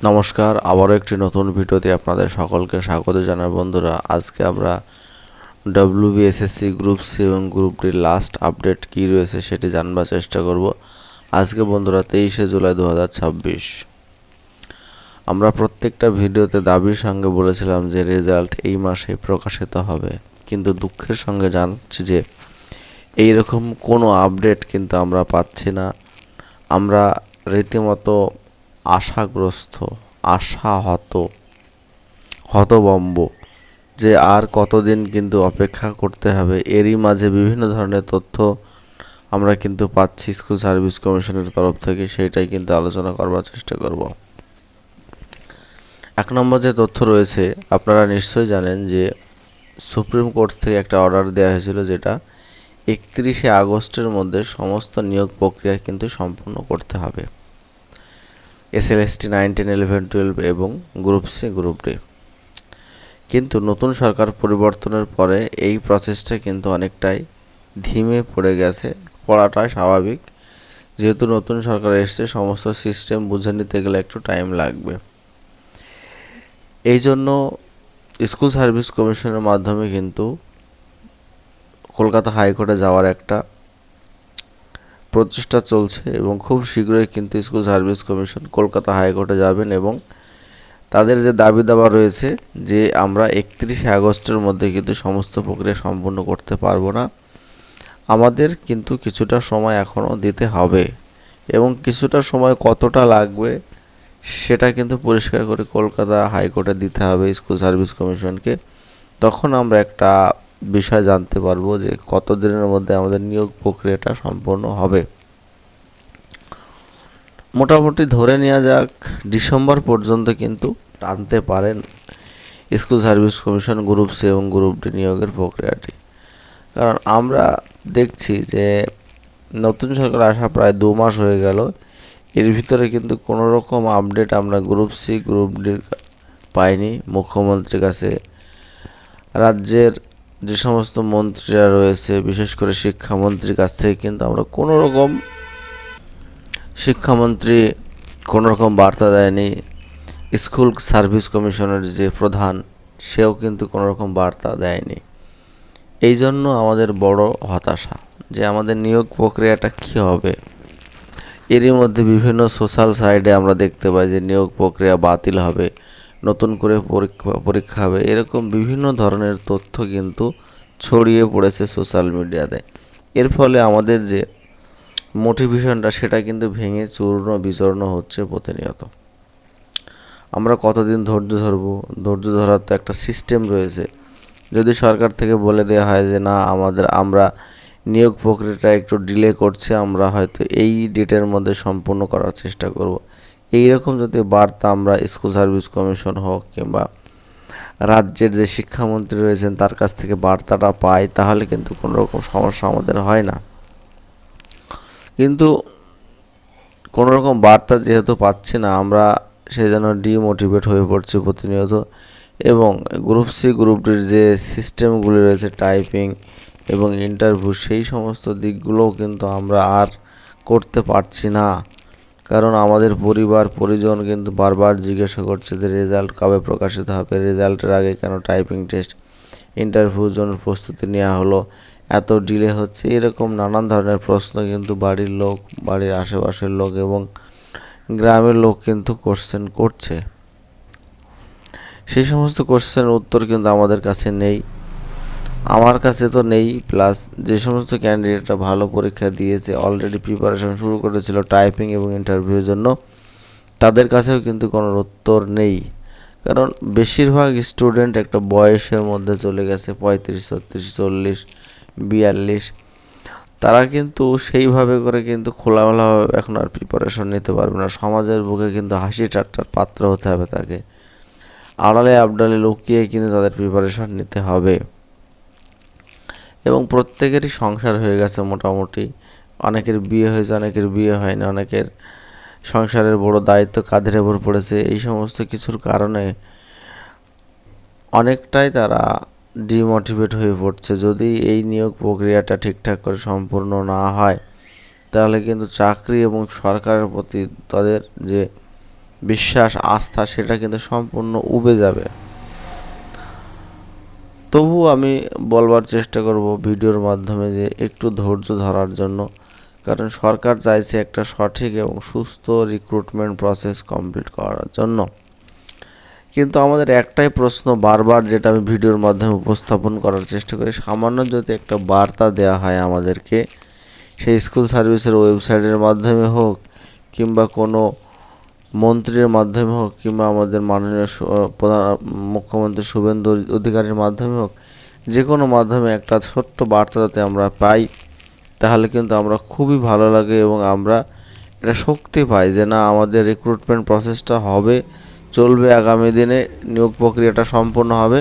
নমস্কার, আবারও একটি নতুন ভিডিওতে আপনাদের সকলকে স্বাগত জানাই বন্ধুরা। আজকে আমরা ডব্লিউবিএসএসসি গ্রুপ সি এবং গ্রুপ ডির লাস্ট আপডেট কী রয়েছে সেটি জানবার চেষ্টা করব। আজকে বন্ধুরা 23শে জুলাই 2026। আমরা প্রত্যেকটা ভিডিওতে দাবির সঙ্গে বলেছিলাম যে রেজাল্ট এই মাসে প্রকাশিত হবে, কিন্তু দুঃখের সঙ্গে জানাচ্ছি যে এইরকম কোনো আপডেট কিন্তু আমরা পাচ্ছি না। আমরা রীতিমতো আশাগ্রস্ত, হতবম্ব যে আর কতদিন কিন্তু অপেক্ষা করতে হবে। এরই মাঝে বিভিন্ন ধরনের তথ্য আমরা কিন্তু পাচ্ছি স্কুল সার্ভিস কমিশনের তরফ থেকে, সেইটাই কিন্তু আলোচনা করবার চেষ্টা করব। এক নম্বর যে তথ্য রয়েছে, আপনারা নিশ্চয়ই জানেন যে সুপ্রিম কোর্ট থেকে একটা অর্ডার দেওয়া হয়েছিল, যেটা 31শে আগস্টের মধ্যে সমস্ত নিয়োগ প্রক্রিয়া কিন্তু সম্পূর্ণ করতে হবে। এসএলএসটি 9, 10, 11, 12 এবং গ্রুপ সি, গ্রুপ ডি। কিন্তু নতুন সরকার পরিবর্তনের পরে এই প্রসেসটা কিন্তু অনেকটাই ধিমে পড়ে গেছে। পড়াটাই স্বাভাবিক, যেহেতু নতুন সরকার এসছে, সমস্ত সিস্টেম বুঝে নিতে গেলে একটু টাইম লাগবে। এই জন্য স্কুল সার্ভিস কমিশনের মাধ্যমে কিন্তু কলকাতা হাইকোর্টে যাওয়ার একটা প্রচেষ্টা চলছে এবং খুব শীঘ্রই কিন্তু স্কুল সার্ভিস কমিশন কলকাতা হাইকোর্টে যাবেন এবং তাদের যে দাবি দাবা রয়েছে যে আমরা 31শে আগস্টের মধ্যে কিন্তু সমস্ত প্রক্রিয়া সম্পূর্ণ করতে পারবো না, আমাদের কিন্তু কিছুটা সময় এখনও দিতে হবে এবং কিছুটা সময় কতটা লাগবে সেটা কিন্তু পরিষ্কার করে কলকাতা হাইকোর্টে দিতে হবে স্কুল সার্ভিস কমিশনকে। তখন আমরা একটা বিষয় জানতে পারবো যে কত দিনের মধ্যে আমাদের নিয়োগ প্রক্রিয়াটা সম্পন্ন হবে। মোটামুটি ধরে নেওয়া যাক ডিসেম্বর পর্যন্ত কিন্তু টানতে পারেন school service commission group C এবং গ্রুপ ডি নিয়োগের প্রক্রিয়াটি। কারণ আমরা দেখছি যে নতুন সরকার আসা প্রায় 2 মাস হয়ে গেল, এর ভিতরে কিন্তু কোনো রকম আপডেট আমরা গ্রুপ সি, গ্রুপ ডির পাইনি। মুখ্যমন্ত্রীর কাছে, রাজ্যের যে সমস্ত মন্ত্রীরা রয়েছে, বিশেষ করে শিক্ষামন্ত্রীর কাছ থেকে কিন্তু আমরা কোনো রকম বার্তা দেয়নি। স্কুল সার্ভিস কমিশনের যে প্রধান, সেও কিন্তু কোনো রকম বার্তা দেয়নি। এই জন্য আমাদের বড় হতাশা যে আমাদের নিয়োগ প্রক্রিয়াটা কী হবে। এরই মধ্যে বিভিন্ন সোশ্যাল সাইটে আমরা দেখতে পাই যে নিয়োগ প্রক্রিয়া বাতিল হবে, নতুন করে পরীক্ষা হবে, এরকম বিভিন্ন ধরনের তথ্য কিন্তু ছড়িয়ে পড়েছে সোশ্যাল মিডিয়াতে। এর ফলে আমাদের যে মোটিভেশনটা সেটা কিন্তু ভেঙে চূর্ণ বিচূর্ণ হচ্ছে প্রতিনিয়ত। আমরা কতদিন ধৈর্য ধরবো? ধৈর্য ধরার তো একটা সিস্টেম রয়েছে। যদি সরকার থেকে বলে দেওয়া হয় যে না, আমরা নিয়োগ প্রক্রিয়াটা একটু ডিলে করছে, আমরা হয়তো এই ডেটের মধ্যে সম্পূর্ণ করার চেষ্টা করব, এই রকম যদি বার্তা আমরা স্কুল সার্ভিস কমিশন হোক কিংবা রাজ্যের যে শিক্ষামন্ত্রী রয়েছেন তার কাছ থেকে বার্তাটা পাই, তাহলে কিন্তু কোনো রকম সমস্যা আমাদের হয় না। কিন্তু কোনো রকম বার্তা যেহেতু পাচ্ছি না, আমরা সেই জন্য ডিমোটিভেট হয়ে পড়ছি প্রতিনিয়ত। এবং গ্রুপ সি, গ্রুপ ডির যে সিস্টেমগুলি রয়েছে, টাইপিং এবং ইন্টারভিউ, সেই সমস্ত দিকগুলোও কিন্তু আমরা আর করতে পারছি না। কারণ আমাদের পরিজন কিন্তু বারবার জিজ্ঞাসা করছে যে রেজাল্ট কবে প্রকাশিত হবে, রেজাল্টের আগে কেন টাইপিং টেস্ট, ইন্টারভিউর জন্য প্রস্তুতি নেওয়া হলো, এত ডিলে হচ্ছে, এরকম নানান ধরনের প্রশ্ন কিন্তু বাড়ির লোক, বাড়ির আশেপাশের লোক এবং গ্রামের লোক কিন্তু কোশ্চেন করছে। সেই সমস্ত কোশ্চেনের উত্তর কিন্তু আমাদের কাছে নেই, আমার কাছে তো নেই। প্লাস যে সমস্ত ক্যান্ডিডেটরা ভালো পরীক্ষা দিয়েছে, অলরেডি প্রিপারেশন শুরু করেছিল টাইপিং এবং ইন্টারভিউর জন্য, তাদের কাছেও কিন্তু কোনো উত্তর নেই। কারণ বেশিরভাগ স্টুডেন্ট একটা বয়সের মধ্যে চলে গেছে, 35, 36, 40, 42। তারা কিন্তু সেইভাবে করে কিন্তু খোলামেলাভাবে এখন আর প্রিপারেশন নিতে পারবে না। সমাজের বুকে কিন্তু হাসি ঠাট্টার পাত্র হতে হবে তাকে, আড়ালে আবডালে লুকিয়ে কিন্তু তাদের প্রিপারেশন নিতে হবে। এবং প্রত্যেকেরই সংসার হয়ে গেছে মোটামুটি, অনেকের বিয়ে হয়েছে, অনেকের বিয়ে হয়নি, অনেকের সংসারের বড় দায়িত্ব কাঁধের ওপর পড়েছে। এই সমস্ত কিছুর কারণে অনেকটাই তারা ডিমোটিভেট হয়ে পড়ছে। যদি এই নিয়োগ প্রক্রিয়াটা ঠিকঠাক করে সম্পূর্ণ না হয়, তাহলে কিন্তু চাকরি এবং সরকারের প্রতি তাদের যে বিশ্বাস আস্থা সেটা কিন্তু সম্পূর্ণ উবে যাবে। তবু আমি বলবার চেষ্টা করব ভিডিওর মাধ্যমে যে একটু ধৈর্য ধরার জন্য, কারণ সরকার চাইছে একটা সঠিক এবং সুস্থ রিক্রুটমেন্ট প্রসেস কমপ্লিট করার জন্য। কিন্তু আমাদের একটাই প্রশ্ন বারবার, যেটা আমি ভিডিওর মাধ্যমে উপস্থাপন করার চেষ্টা করি, সামান্য যদি একটা বার্তা দেওয়া হয় আমাদেরকে, সেই স্কুল সার্ভিসের ওয়েবসাইটের মাধ্যমে হোক কিংবা কোনো মন্ত্রীর মাধ্যমে হোক কিংবা আমাদের মাননীয় প্রধান মুখ্যমন্ত্রী শুভেন্দু অধিকারীর মাধ্যমে হোক, যে কোনো মাধ্যমে একটা ছোট্ট বার্তা যাতে আমরা পাই, তাহলে কিন্তু আমরা খুবই ভালো লাগে এবং আমরা এটা শক্তি পাই যে না, আমাদের রিক্রুটমেন্ট প্রসেসটা হবে, চলবে, আগামী দিনে নিয়োগ প্রক্রিয়াটা সম্পন্ন হবে।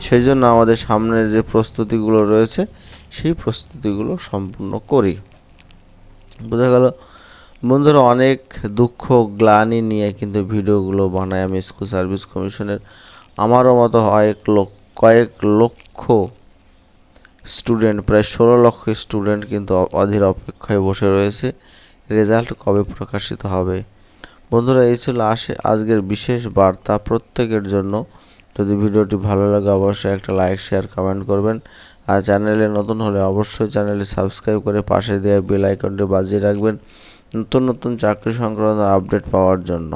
সেই জন্য আমাদের সামনের যে প্রস্তুতিগুলো রয়েছে সেই প্রস্তুতিগুলো সম্পূর্ণ করি। বোঝা গেল বন্ধুরা, অনেক দুঃখ গ্লানি নিয়ে কিন্তু ভিডিওগুলো বানাই আমি স্কুল সার্ভিস কমিশনের। আমারও মতো কয়েক লক্ষ স্টুডেন্ট, প্রায় 16 লক্ষ স্টুডেন্ট কিন্তু অধীর অপেক্ষায় বসে রয়েছে রেজাল্ট কবে প্রকাশিত হবে। বন্ধুরা, এই ছিল আজকের বিশেষ বার্তা প্রত্যেকের জন্য। যদি ভিডিওটি ভালো লাগে অবশ্যই একটা লাইক, শেয়ার, কমেন্ট করবেন। আর চ্যানেলে নতুন হলে অবশ্যই চ্যানেলটি সাবস্ক্রাইব করে পাশে দেওয়া বেল আইকনটি বাজিয়ে রাখবেন নতুন নতুন চাকরি সংক্রান্ত আপডেট পাওয়ার জন্য।